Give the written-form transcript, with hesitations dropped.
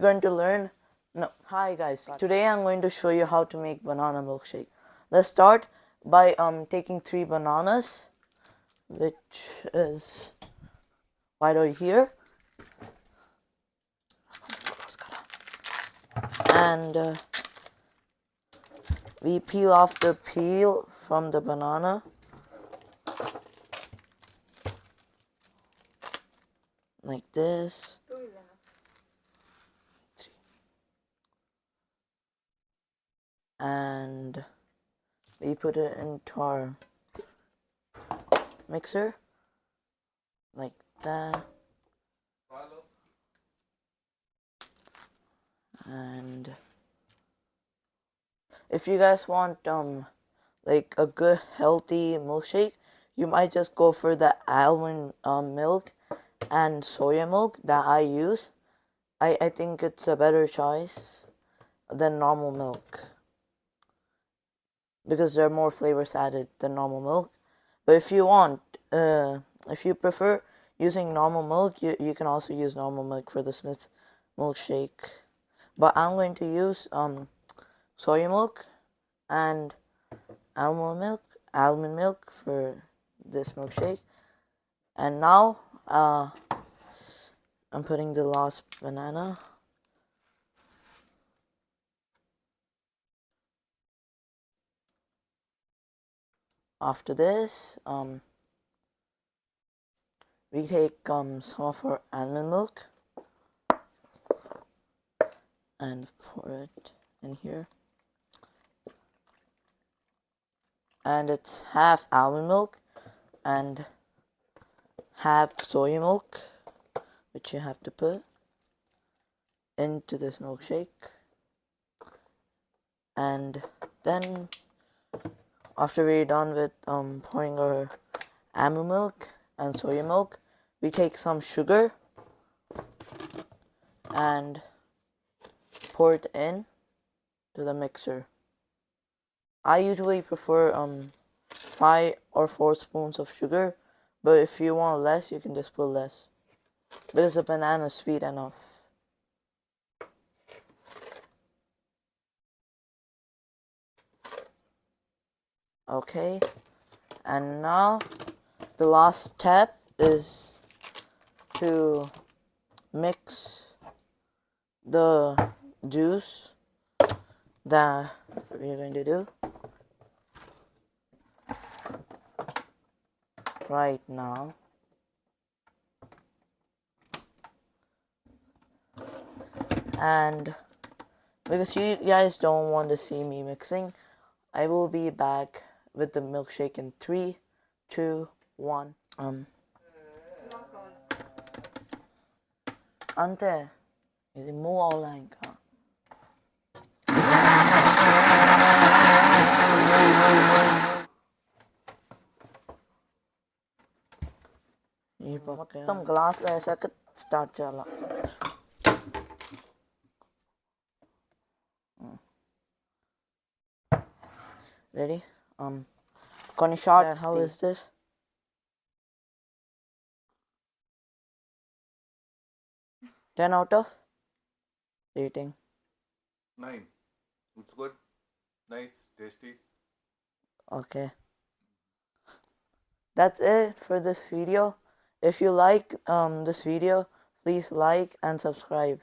going to learn. No, hi guys. Today I'm going to show you how to make banana milkshake. Let's start by taking 3 bananas, which is right over here, and we peel off the peel from the banana like this. And we put it into our mixer like that. And if you guys want like a good healthy milkshake, you might just go for the almond milk and soya milk that I use. I think it's a better choice than normal milk because there are more flavors added than normal milk. But if you want, if you prefer using normal milk, you can also use normal milk for the Smith's milkshake. But I'm going to use soya milk and almond milk for this milkshake. And now I'm putting the last banana. After this, we take some of our almond milk and pour it in here. And it's half almond milk and half soya milk, which you have to put into this milkshake. And then after we're done with pouring our almond milk and soya milk, we take some sugar and pour it in to the mixer. I usually prefer 5 or 4 spoons of sugar, but if you want less, you can just put less because the banana is sweet enough. Okay, and now the last step is to mix the juice that we're going to do right now. And because you guys don't want to see me mixing, I will be back with the milkshake in 3, 2, 1. Ante, ఇది move అవ్వలే ఇంకా. ఈ మొత్తం గ్లాస్లో వేసాక start చేయాల. Ready? కొన్ని shots. How is this? 10 out of rating. 9. It's good. Nice, tasty. Okay. That's it for this video. If you like this video, please like and subscribe.